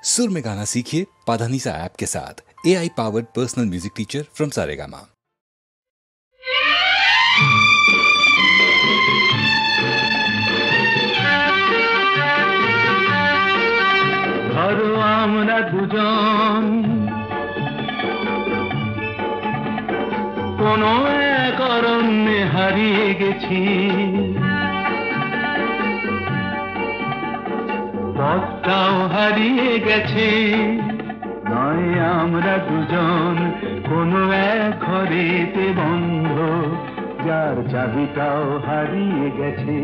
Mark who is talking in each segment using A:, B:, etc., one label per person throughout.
A: सुर में गाना सीखिए पाधानीसा ऐप के साथ। AI powered personal music teacher from Saregama.
B: ধরো আমরা দুজন কোনো এক অরণ্যে হারিয়ে গেছি, পথটাও হারিয়ে গেছে। নয় আমরা দুজন কোনো এক ঘরেতে বন্ধ, যার চাবিটাও হারিয়ে গেছে।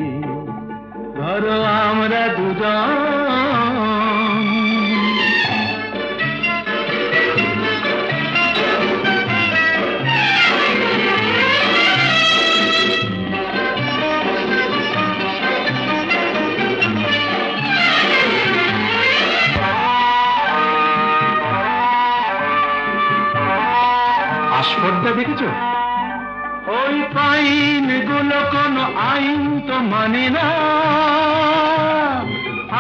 B: ধরো আমরা দুজন আস্পর্ধা দেখেছো? ওই পাইন গুলো কোনো আইন তো মানে না,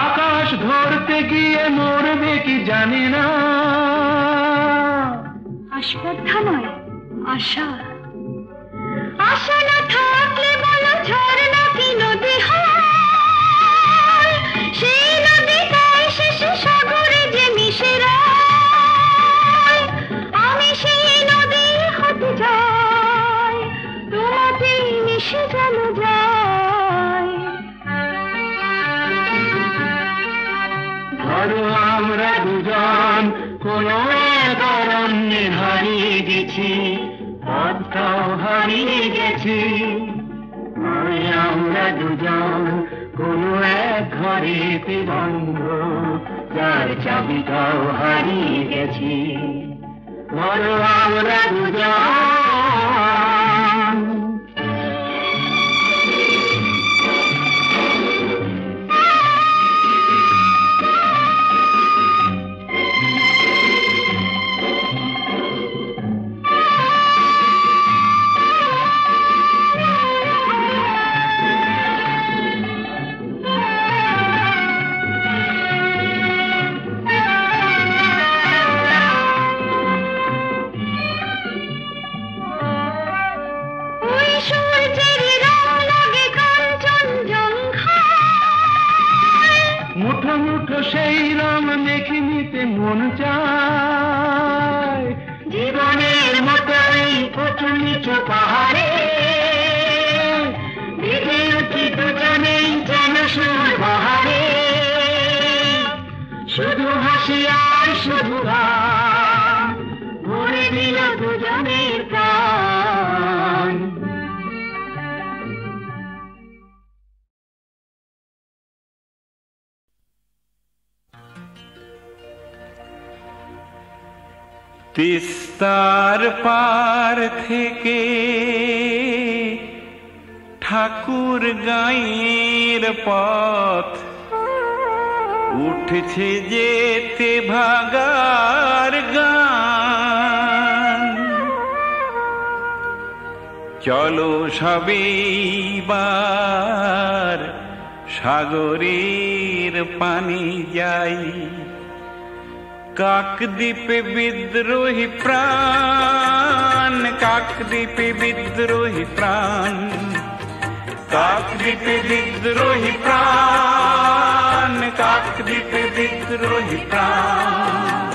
B: আকাশ ধরতে গিয়ে মরবে কি জানি না।
C: আস্পর্ধা নয়, আশা। আশা না থাকলে বলো ঝর্ণা কি নদী হয়? সেই নদীটাই শেষে সাগরে যে মিশে যায়। আমি সেই নদী হতে যাই, তোমাতেই মিশে যেন যাই।
B: ধরো আমরা দুজন কোনো এক অরণ্যে হারিয়ে গেছি, পথটাও হারিয়ে গেছি। নয় আমরা দুজন কোনো এক ঘরেতে বন্ধ, যার চাবিটাও হারিয়ে গেছি। ধরো আমরা দুজন মুঠো মুঠো সেই রং মেখে নিতে মন চায়। জীবনের মতো এই উঁচু নিচু পাহাড়ে ভিজে উঠি দুজনেই যেন সুর বাহারে। শুধু হাসি আর শুধু গান ভরে দিল দুজনের প্রাণ। তিস্তার পার থেকে ঠাকুর গাঁয়ের পথ উঠছে যেতে ভাগার গান। চলো সবেবার সাগরের পানি যাই, কাকদ্বীপে বিদ্রোহী প্রাণ, কাকদ্বীপে বিদ্রোহী প্রাণ, কাকদ্বীপে বিদ্রোহী প্রাণ, কাকদ্বীপে বিদ্রোহী প্রাণ।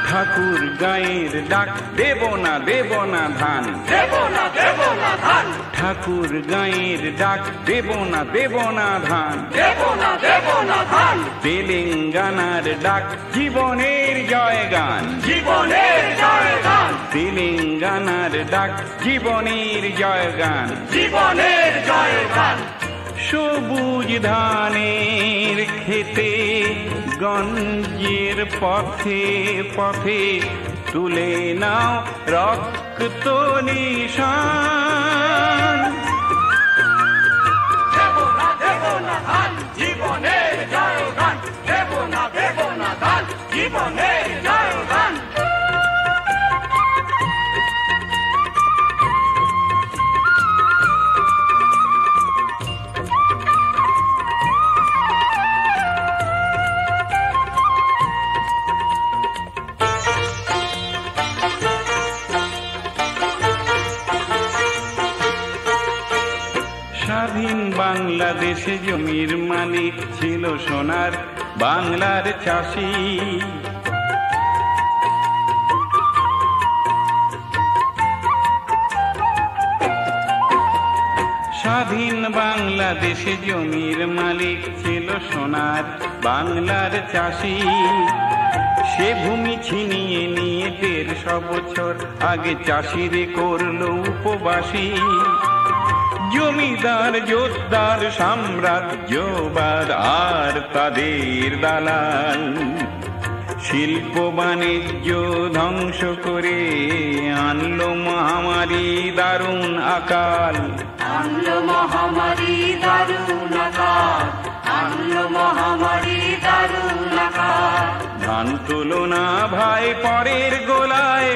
B: ঠাকুর গাঁয়ের ডাক দেব না দেব না ধান, দেব না দেব না ধান। ঠাকুর গাঁয়ের ডাক দেব না দেব না ধান, দেব না দেব না ধান। তেলেঙ্গানার ডাক জীবনের জয়গান, জীবনের জয়গান। তেলেঙ্গানার ডাক জীবনের জয়গান, জীবনের জয়গান। সবুজ ধানের খেতে গঞ্জের পথে পথে তুলে নাও রক্ত নিশান। দেব না দেব না ধান, জীবনের জয়গান, দেব না দেব না ধান, জীবনের জয়গান।
D: বাংলাদেশে জমির মালিক ছিল সোনার বাংলার চাষি। স্বাধীন বাংলাদেশে জমির মালিক ছিল সোনার বাংলার চাষি। সে ভূমি ছিনিয়ে নিয়ে 150 বছর আগে চাষিরে করল উপবাসী। জমিদার জোরদার সাম্রাজ্যবাদ আর তাদের দালাল শিল্প বাণিজ্য ধ্বংস করে আনলো মহামারী দারুণ আকাল।
E: আনলো মহামারী দারুণ আকাল, আনলো মহামারী দারুণ আকাল।
D: ধান তুলো না ভাই পরের গোলায়,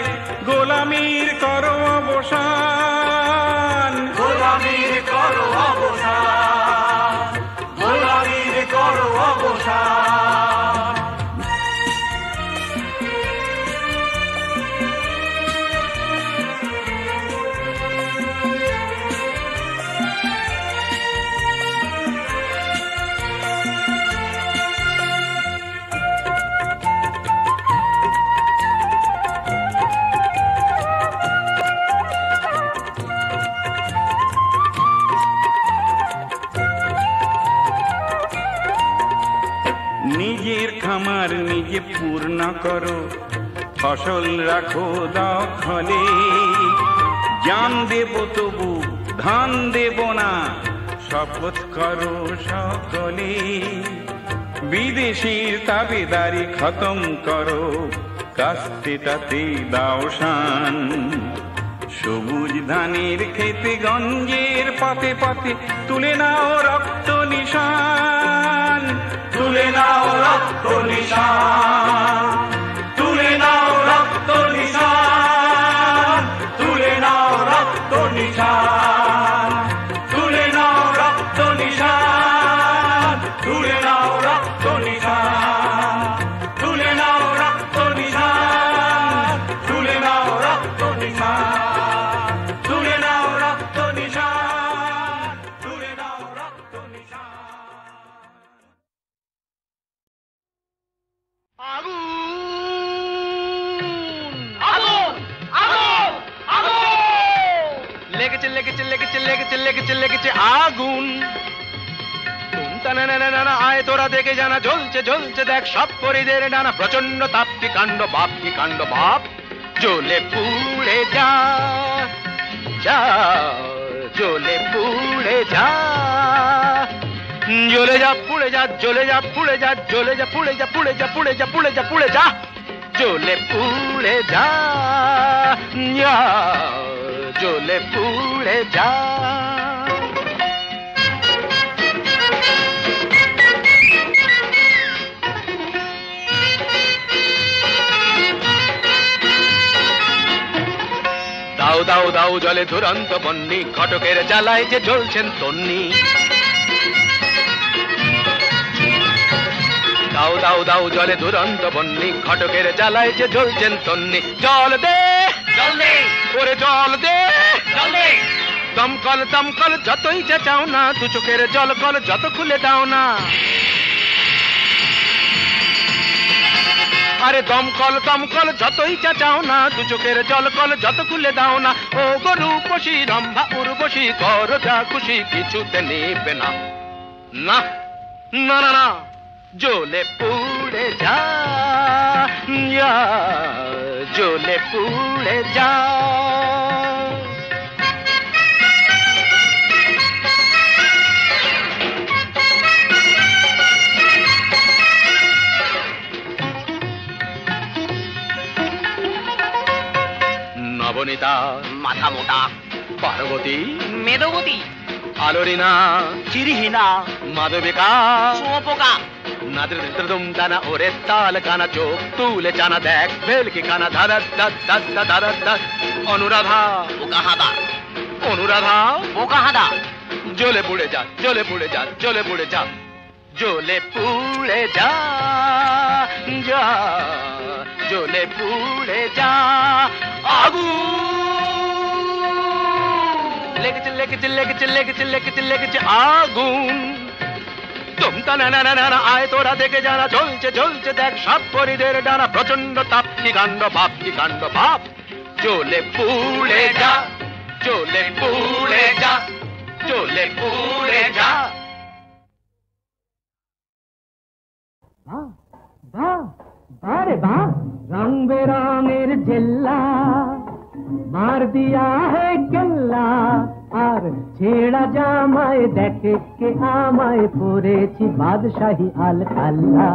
D: গোলামির করো অবসান।
E: গোলামির করো অবসান, গোলামির করো অবসান।
D: নিজের খামার নিজে পূর্ণ করো, ফসল রাখো দখলে। জান দেব তবু ধান দেব না, শপথ করো সকলে। বিদেশির তাবেদারি খতম করো, কাস্তেটাতে দাও শান। সবুজ ধানের খেতে গঞ্জের পাতে পাতে তুলে নাও রক্ত নিশান।
E: তুলে নাও রক্ত নিশান, তুলে নাও রক্ত নিশান, তুলে নাও রক্ত নিশান, তুলে নাও রক্ত নিশান, তুলে নাও রক্ত নিশান, তুলে নাও রক্ত নিশান, তুলে নাও রক্ত নিশান, তুলে নাও রক্ত নিশান, তুলে নাও রক্ত নিশান।
F: লেগেছে লেগেছে লেগেছে লেগেছে লেগেছে লেগেছে আগুন। আয় তোরা দেখে জানা জ্বলছে জ্বলছে দেখ সব পরিদের ডানা। প্রচন্ড তাপ্তি কাণ্ড বাপ কি কাণ্ড বাপ। জ্বলে পুড়ে যা যা, জ্বলে পুড়ে যা। জ্বলে যা পুড়ে যা, জ্বলে যা পুড়ে যা, জ্বলে যা পুড়ে যা, পুড়ে যা পুড়ে যা, পুড়ে যা পুড়ে যা। জ্বলে পুড়ে যা, জ্বলে পুড়ে যা। দাও দাও দাও জলে দুরন্ত বন্যি, ঘটকের জ্বালায় যে জ্বলছেন তন্নি। দাও দাও দাও জলে দুরন্ত বন্যি, ঘটকের জ্বালায় যে জ্বলছেন তন্নি। জল দে জল দে, ওরে জল দে জল দে। দমকল দমকল যতই যা চাও না, দু চোখের জল কল যত খুলে দাও না। আরে দমকল দমকল যতই যা চাও না, দু চোখের জল কল যত খুলে দাও না। ও গরু পশি রম্ভা উর্বশী, কর যা খুশি কিছুতে নেবে না। না না না না, জ্বলে পুড়ে যা, জ্বলে পুড়ে যা। নবনীতা মাথা মোটা, পার্বতী মেদবতী, আলোরিনা চিরিহীনা, মাধবিকা শুঁয়োপোকা। নাদের দুম দানা ওরে তাল কানা, চোখ তুলে জানা দেখ ভেলকি কানা। ধারা ধারা ধারা ধারা। অনুরাধা বোকা হাদা, অনুরাধা বোকা হাদা। জ্বলে পুড়ে যা, জ্বলে পুড়ে যা, জ্বলে পুড়ে যা, জ্বলে পুড়ে যা, যা জ্বলে পুড়ে যা। আগুন লেগেছে লেগেছে লেগেছে লেগেছে লেগেছে লেগেছে আগুন তুমতা না না না না আয় তোরা দেখে যারা চলছে চলছে দেখ সব পরিদের ডানা প্রচন্ড তাপ কি কাণ্ড ভাব কি কাণ্ড ভাব চলে পুড়ে যা চলে পুড়ে যা চলে পুড়ে যা
B: अरे वाह रंग बेरंगेर जिल्ला मार दिया है केल्ला আর ছেড়া জামায় দেখে কে আমায় পরেছি বাদশাহী আল খাল্লা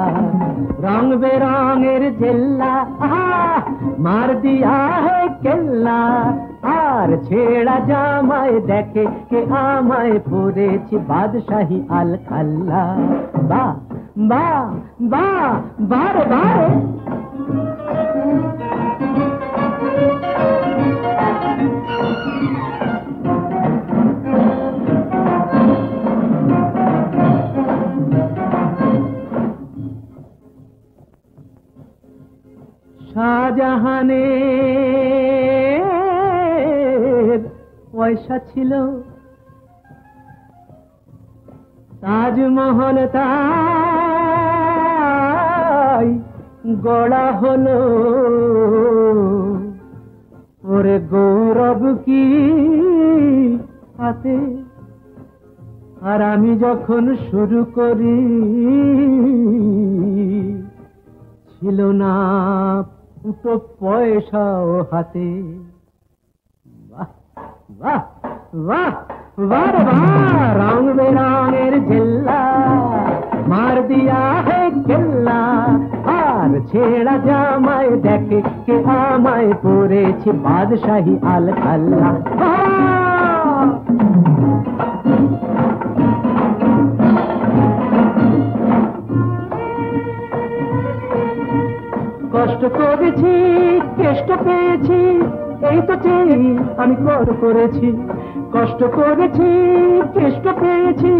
B: রং বেরঙের জেল্লা মার দিয়া হে কেল্লা আর ছেড়া জামায় দেখে কে আমায় পরেছি বাদশাহী আল খাল্লা বা বা বা বারে বারে শাহজাহানের পয়সা ছিল তাজমহল তাই গড়া হলো ওরে গৌরব কি হাতে আর আমি যখন শুরু করি ছিল না ফুটো পয়সাও হাতে বাহ বাহ বাহ বাহ বাহ রং বেরঙের জেল্লা মার দিয়া হে কেল্লা আর ছেড়া জামায় দেখে কে আমায় পরেছি বাদশাহী আল খাল্লা কষ্ট করেছি কেষ্ট পেয়েছি এই তো চেয়ে আমি করেছি কষ্ট করেছি কেষ্ট পেয়েছি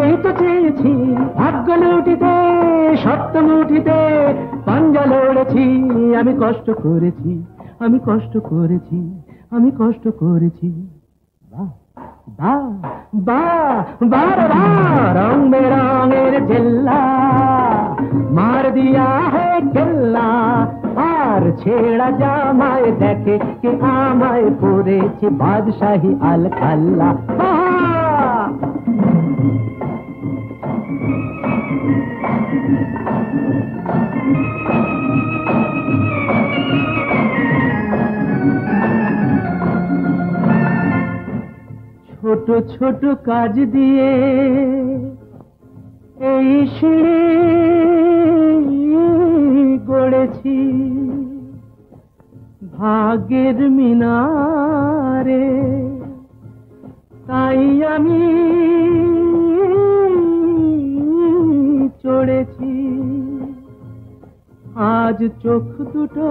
B: এই তো চেয়েছি ভাগ্য লুটিতে সত্য মুঠিতে পাঞ্জা লড়েছি আমি কষ্ট করেছি আমি কষ্ট করেছি আমি কষ্ট করেছি বাহ বাহ বাহ বাহ বাহ রং বেরঙের জেল্লা মার দিয়া হে কেল্লা আর ছেড়া জামায় দেখে কে আমায় পরেছি বাদশাহী আল খাল্লা ছোট ছোট কাজ দিয়ে এই গড়েছি ভাগ্যের মিনারে তাই আমি চড়েছি আজ চোখ দুটো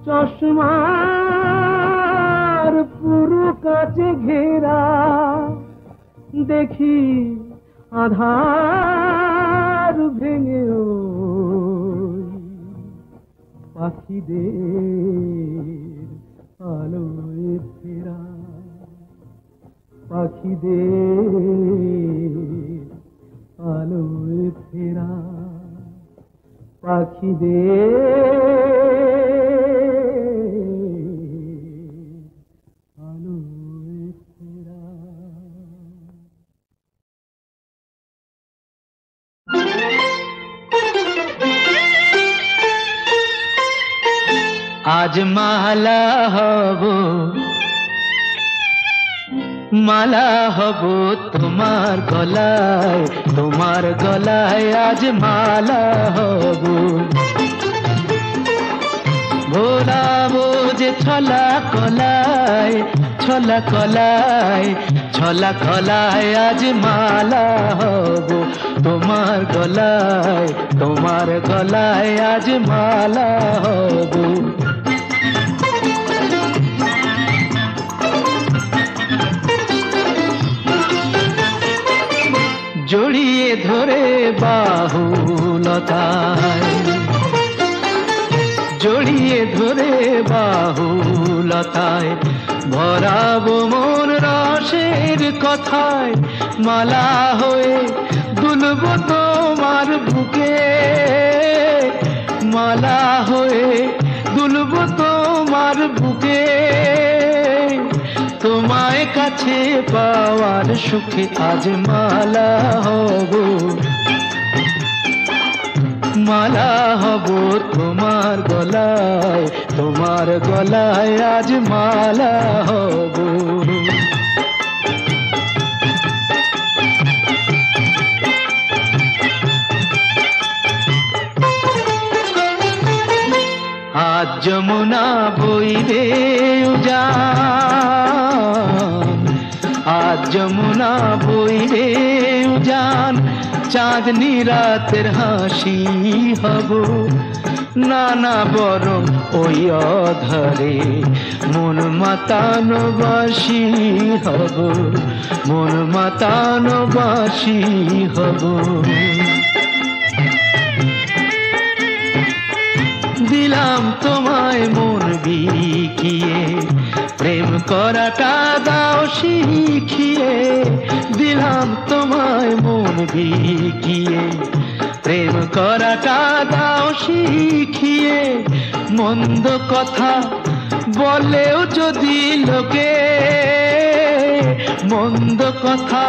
B: চশমার পুরো কাছে ঘেরা দেখি আধার ভেঙে পাখিদের আলোয় ফেরা পাখিদের আলোয় ফেরা পাখিদের আলোয় ফেরা আজ মালা হব তোমার গলায় আজ মালা হব ভোলাবো যে ছলা কলায় আজ মালা হব তোমার গলায় আজ মালা হব জড়িয়ে ধরে বাহুলতায়
G: ভরাবো মন রসের কথায়, মালা হয়ে দুলবো তোমার বুকে, মালা হয়ে দুলবো তোমার বুকে। তোমায় কাছে পাওয়ার সুখে আজ মালা হব, মালা হব তোমার গলায়, তোমার গলায় আজ মালা হব। আজ যমুনা বইবে উজান, আজ যমুনা বইবে উজান, চাঁদনি রাতের হাসি হব, নানা বরং ওই অধরে মন মাতানো বাসি হব, মন মাতানো বাসি হব। দিলাম তোমায় মন বিকিয়ে, প্রেম করাটা দাও শিখিয়ে, দিলাম তোমায় মন বিকিয়ে, প্রেম করাটা দাও শিখিয়ে। মন্দ কথা বলেও যদি লোকে, মন্দ কথা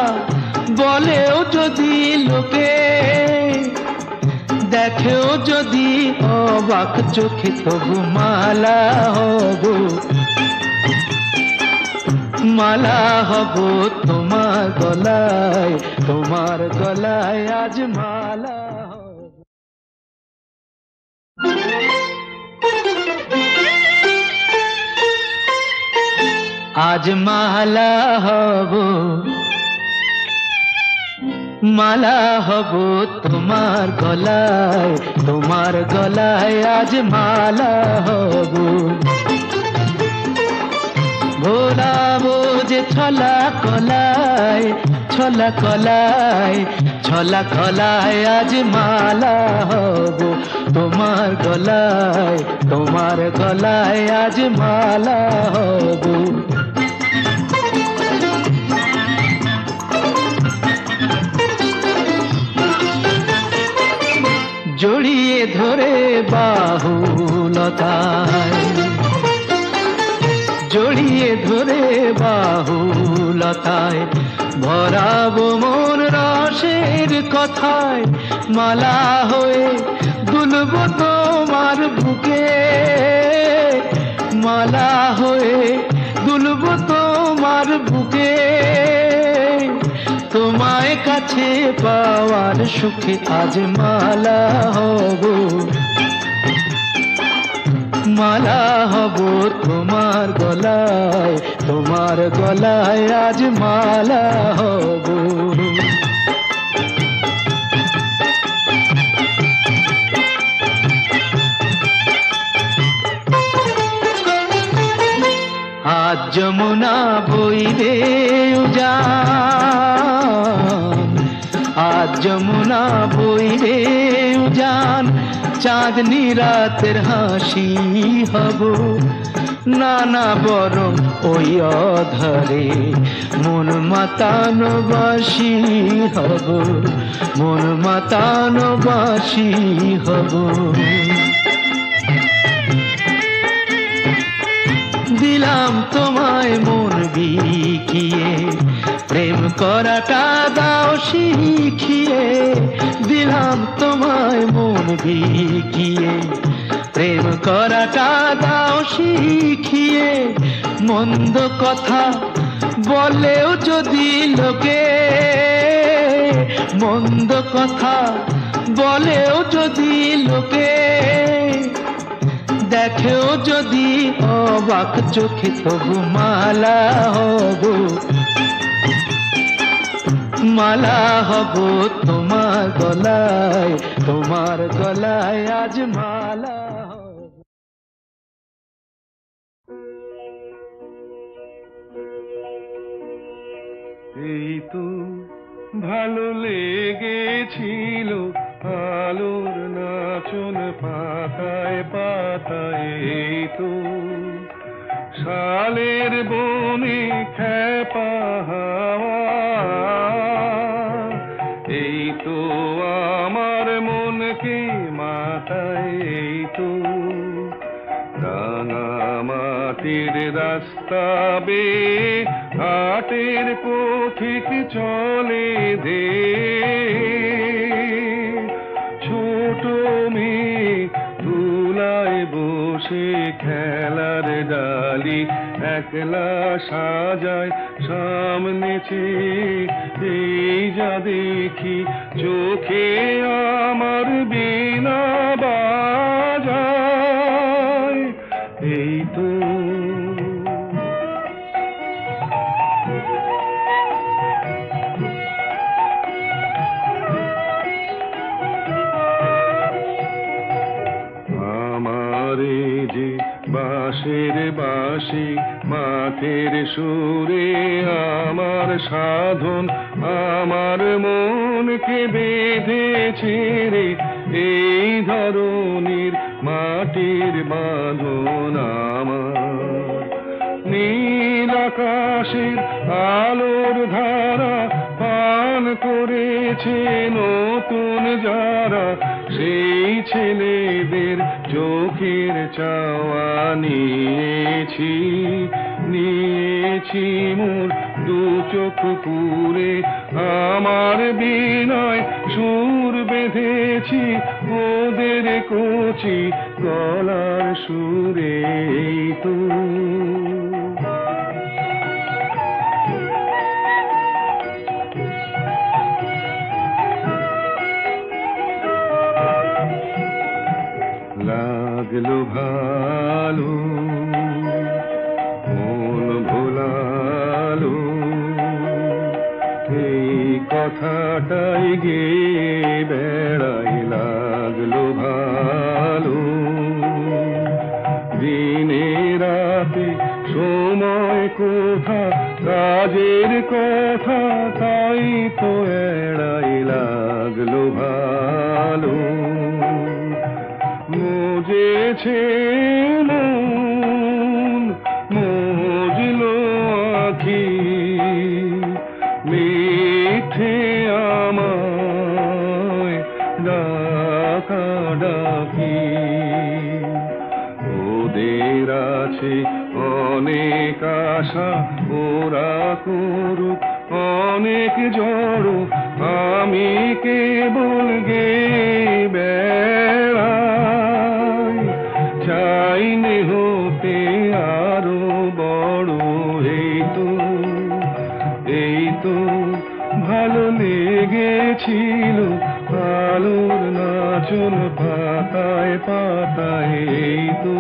G: বলেও যদি লোকে, দেখেও যদি অবাক চোখে তবু মালা হব, মালা হব তোমার গলায়, তোমার গলায় আজ মালা হব। আজ মালা হব, মালা হব তোমার গলায়, তোমার গলায় আজ মালা হব। ভোলাবো যে ছলা কলায়, ছলা কলায়, ছলা কলায় আজ মালা হব তোমার গলায়, তোমার গলায় আজ মালা হব। জড়িয়ে ধরে বাহুলতায়, জড়িয়ে ধরে বাহুলতায়, ভরাবো মন রসের কথায়, মালা হয়ে দুলবো তোমার বুকে, মালা হয়ে দুলবো তোমার বুকে। তোমায় কাছে পাওয়ার সুখে আজ মালা হব, মালা হব তোমার গলায়, তোমার গলায় আজ মালা হব। আজ যমুনা বইবে উজান, আজ যমুনা বইবে উজান, চাঁদনি রাতের হাসি হব, নানা বরং ওই অধরে মন মাতানো বাসি হব, মন মাতানো বাসি হব। দিলাম তোমায় মন বিকিয়ে, প্রেম করাটা দাও শিখিয়ে, দিলাম তোমায় মন বিকিয়ে, প্রেম করাটা দাও শিখিয়ে। মন্দ কথা বলেও যদি লোকে, মন্দ কথা বলেও যদি লোকে, দেখেও যদি অবাক চোখে তবু মালা হব, মালা হব তোমার গলায়, তোমার গলায় আজ মালা হব।
H: এই তো ভালো লেগেছিল আলোর নাচন পাতায় পাতায়, এই তো শালের বনে খেপা হাওয়া, এই তো আমার মনকে মাতায়, এই তো রাঙা মাটির রাস্তা বেয়ে হাটের পথিক চলে দে, ছোট মেয়ে তুলায় বসে খেলার ডালি একলা সাজায় সামনে চেয়ে, এই যা দেখি চোখে আমার বীণা বাজায়, এই তো আমারে যে বাঁশের বাঁশি মাঠের সুরে আমার সাধন, আমার মনকে বেঁধেছে রে এই ধরনীর মাটির বাঁধন, আমার নীল আকাশের আলোর ধারা পান করেছে নতুন যারা, সেই ছেলেদের চোখের চাওয়া নিয়েছি, নিয়েছি মোর দু চোখ পুরে, আমার বীণায় সুর বেঁধেছি ওদের কচি গলার সুরে, এই তো লাগলো ভালো মন ভোলালো, এই কথাটাই গে বেড়াই, লাগলো ভালো দিনে রাতে সময় কোথা কাজের কথা তাই তো এড়াই, লাগলো ভালো মজেছে মন মজলো আখি, মিঠে আমায় ডাকা ডাকি, ওদের আছে অনেক আশা ওরা করুক অনেক জড়, আমি কেবল গে বেড়াই, চাইনে হতে আরো বড়, এই তো ভালো লেগেছিল আলোর নাচন পাতায় পাতায়, এই তো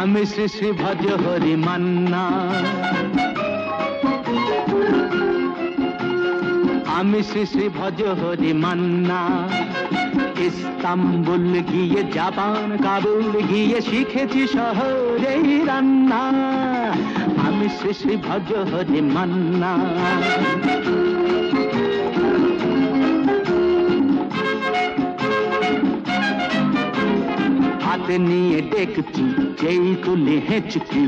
G: আমি শ্রী শ্রী ভজ হরি মান্না, আমি শ্রী শ্রী ভজ হরি মান্না, ইস্তাম্বুল গিয়ে জাপান কাবুল গিয়ে শিখেছি শহরেই রান্না, আমি শ্রী শ্রী ভজ হরি মান্না। হাতে নিয়ে দেখছি যেই তুলে হেঁচকি,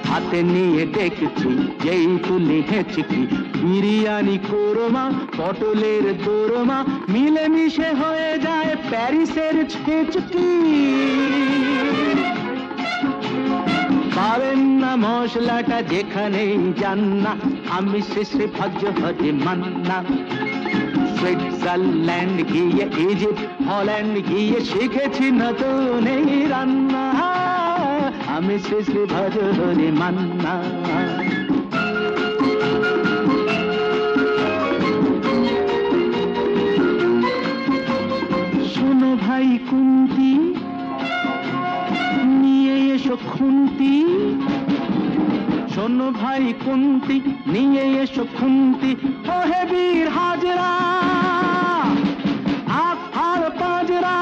G: হাতে নিয়ে দেখছি যেই তুলে হেঁচকি, বিরিয়ানি কোরমা পটলের দোরমা মিলেমিশে হয়ে যায় প্যারিসের ছেচকি। পাবেন না মশলাটা যেখানেই যান না, আমি শেষে ভজ হরি মান্না। সুইজারল্যান্ড গিয়ে ইজিপ্ট হল্যান্ড গিয়ে শিখেছি নতুন এই রান্না, আমি শেষে ভজ হরি মান্না। শোনো ভাই কুন্তি, খুন্তি, শোনো ভাই কুন্তি, নিয়ে এসো খুন্তি। ও হে বীর হাজরা, হাত হার পাজরা,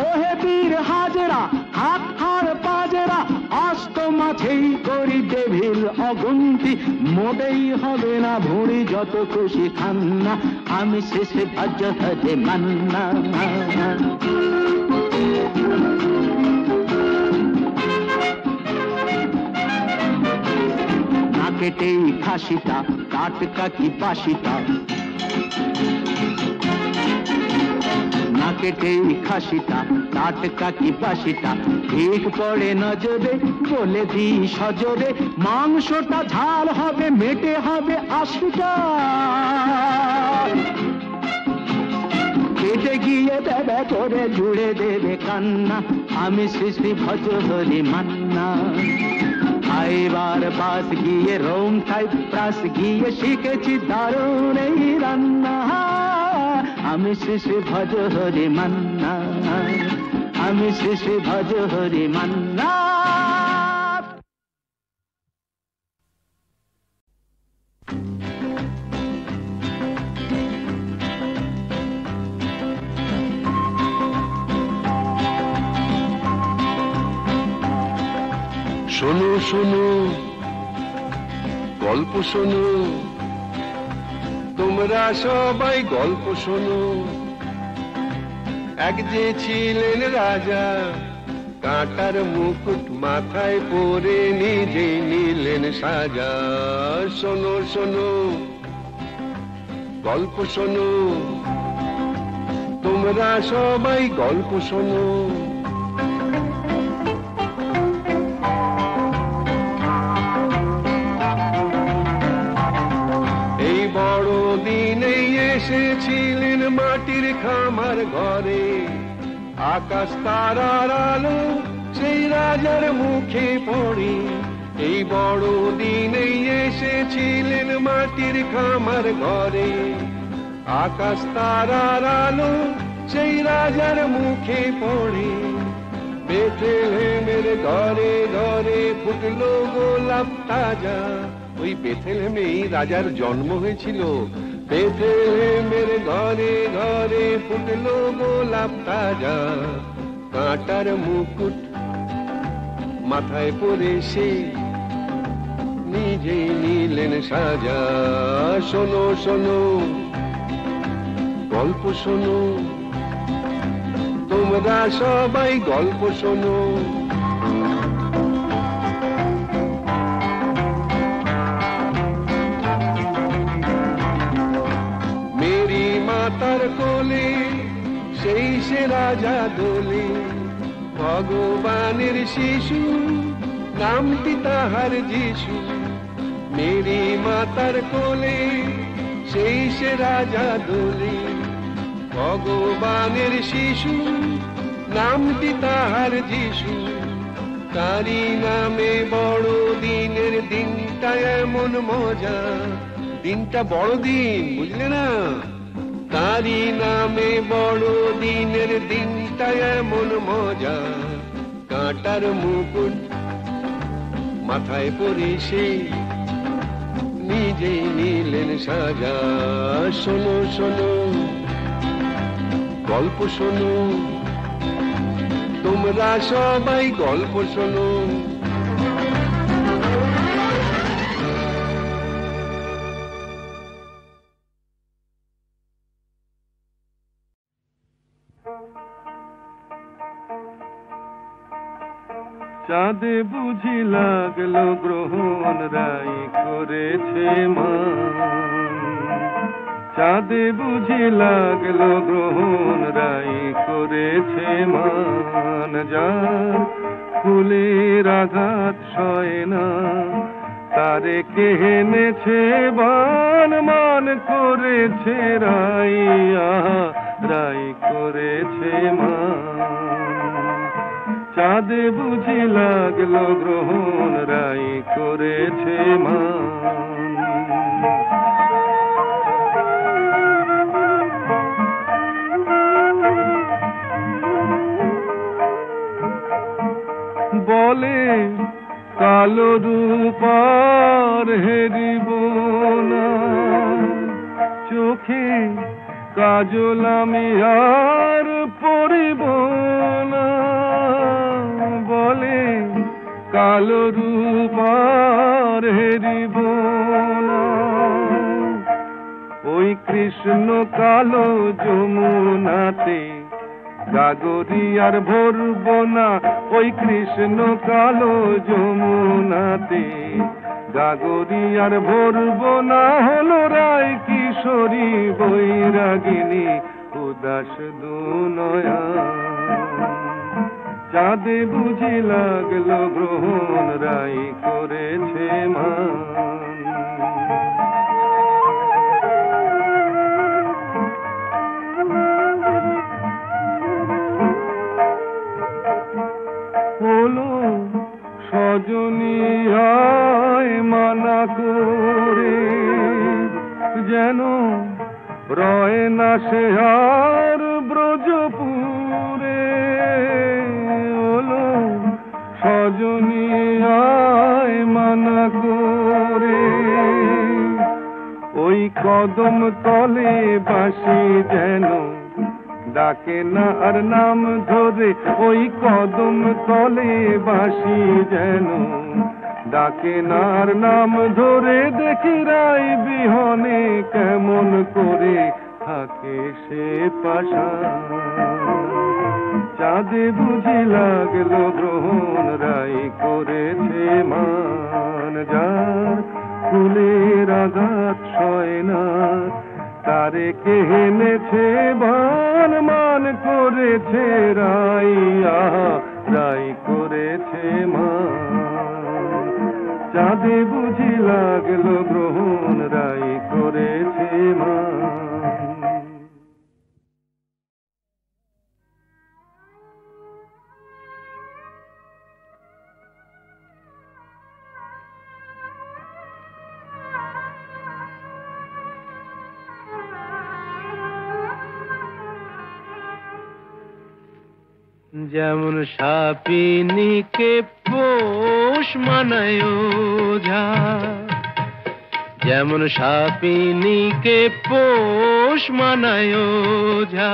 G: ও হে বীর হাজরা, হাত হার পাজরা, অস্ত মাঝেই করি ডেভিল অগুন্তি। মোটেই হবে না ভুঁড়ি যত খুশি খান্না, আমি শেষে ভাজ্য হতে মান্না। না কেটেই খাসিটা, টাটকা কি বাসিটা, না কেটেই খাসিটা, টাটকা কি বাসিটা, ঠিক পড়ে নজরে বলে দি সজরে, মাংসটা ঝাল হবে, মেটে হবে 80টা। কেটে গিয়ে দেবে করে জুড়ে দেবে কান্না, আমি শ্রী শ্রী ভজহরি মান্না। খাইবার বাস গিয়ে রোম খাই, প্রাস গিয়ে শিখেছি দারুণ এই রান্না, আমি শ্রী শ্রী ভজহরি মান্না, আমি শ্রী শ্রী ভজহরি মান্না।
I: শোনো শোনো গল্প শোনো, তোমরা সবাই গল্প শোনো। এক যে ছিলেন রাজা, কাঁটার মুকুট মাথায় পরে নিজে নিলেন সাজা। শোনো শোনো গল্প শোনো, তোমরা সবাই গল্প শোনো। এসেছিলেন মাটির খামার ঘরে, আকাশ তারার আলো সেই রাজার মুখে পড়ে। এই বড় দিনেই এসেছিলেন মাটির খামার ঘরে, আকাশ তারার আলো সেই রাজার মুখে পড়ে। বেথলেহেমের ঘরে ঘরে ফুটলো গোলাপ তাজা, ওই বেথলেহেমেই রাজার জন্ম হয়েছিল। বেথলেহেমের ঘরে ঘরে ফুটলো গোলাপ তাজা, কাঁটার মুকুট মাথায় পরে সে নিজেই নিলেন সাজা। শোনো শোনো গল্প শোনো, তোমরা সবাই গল্প শোনো। মাতার কোলে সেই সে রাজা দোলে, ভগবানের শিশু নামটি তাহার যিশু। মেরি মাতার কোলে সেই সে রাজা দোলে, ভগবানের শিশু নামটি তাহার যিশু। তারি নামে বড় দিনের দিনটা এমন মজা, দিনটা বড় দিন, বুঝলে না? তারি নামে বড় দিনের দিনটা এমন মজা, কাঁটার মুকুট মাথায় পরে সে নিজেই নিলেন সাজা। শোনো শোনো গল্প শোনো, তোমরা সবাই গল্প শোনো।
H: চাঁদে বুঝি লাগলো গ্রহণ রাই করেছে মান, চাঁদে বুঝি লাগলো গ্রহণ রাই করেছে মান। যার ফুলের আঘাত সয় না, তারে কে এনেছে বান, মান করেছে রাই, রাই করেছে মান। চাঁদে বুঝি লাগলো গ্রহণ রাই করেছে মান। বলে কালো রূপার হেরিব না, চোখে কাজল আমি আর পরিব না, বলে কালো রূপার হেরিব না। ওই কৃষ্ণ কালো যমুনাতে গাগরি আর ভরব না, ওই কৃষ্ণ কালো যমুনাতে গাগরি আর ভরব না। হলো রায় কিশোরী বৈরাগিনী উদাস দুনয়া, চাঁদে বুঝি লাগলো গ্রহণ রাই করেছে মান। হলো সজনী আয় মানা করে, যেন রয় না সে আর ব্রজপুরে। হলো সজনী আয় মানা করে, ওই কদম তলে বাসি যেন ডাকে না আর নাম ধরে, ওই কদম তলে বাসি যেন ডাকে না আর নাম ধরে। দেখি রাই বিহনে কেমন করে থাকে সে পাশা, চাঁদে বুঝি লাগলো গ্রহণ রাই করেছে মান। যার ফুলের আঘাত সয় না তারে কে এনেছে বান, মান করেছে রাই, রাই করেছে মান। চাঁদে বুঝি লাগলো গ্রহণ রাই করেছে মান।
J: যেমন সাপিনীকে পোষ মানায় ওঝা, যেমন সাপিনীকে পোষ মানায় ওঝা,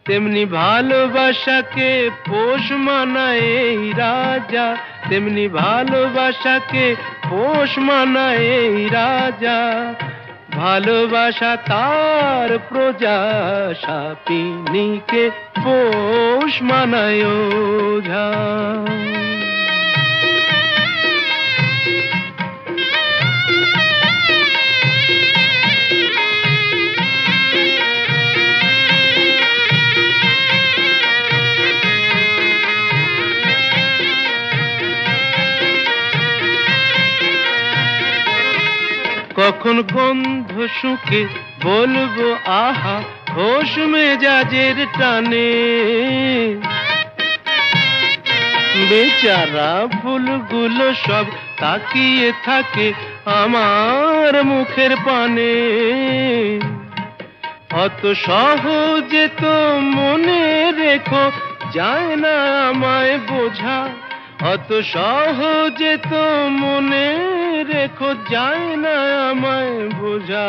J: তেমনি ভালোবাসাকে পোষ মানায় এই রাজা, তেমনি ভালোবাসাকে পোষ মানায় এই রাজা। ভালোবাসা তার প্রজা, সাপিনীকে পোষ মানায় ওঝা। কখন গন্ধ শুকে বলবো আহা হোশ মেজাজের টানে, বেচারা ফুলগুলো সব তাকিয়ে থাকে আমার মুখের পানে। অত সহজে তো মনে রেখো যায় না আমায় বোঝা, অত সহজে তো মনে রেখো যায় না আমায় বোঝা।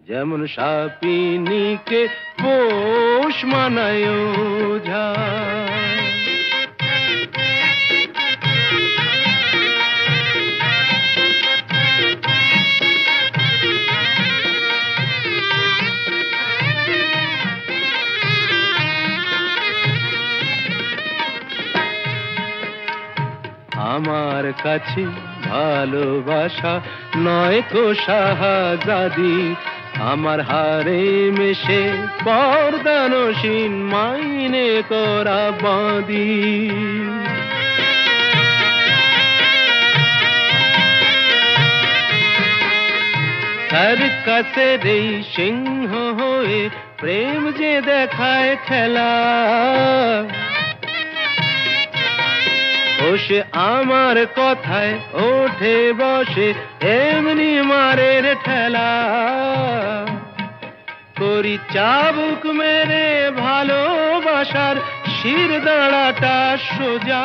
J: যেমন সাপিনীকে পোষ মানায় ওঝা। আমার কাছে ভালোবাসা নয় তো শাহজাদি, আমার হারে মেশে পর্দানসীন মাইনে করা বাঁধি। সার্কাসের এই সিংহ হয়ে প্রেম যে দেখায় খেলা, ও সে আমার কথায় ওঠে বসে এমনি মারের ঠেলা। করি চাবুক মেরে ভালোবাসার শির দাঁড়াটা সোজা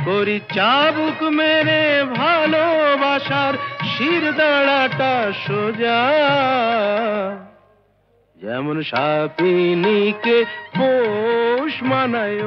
J: করি চাবুক মেরে ভালোবাসার শির দাঁড়াটা সোজা যেমন সাপিনীকে পোষ মানায়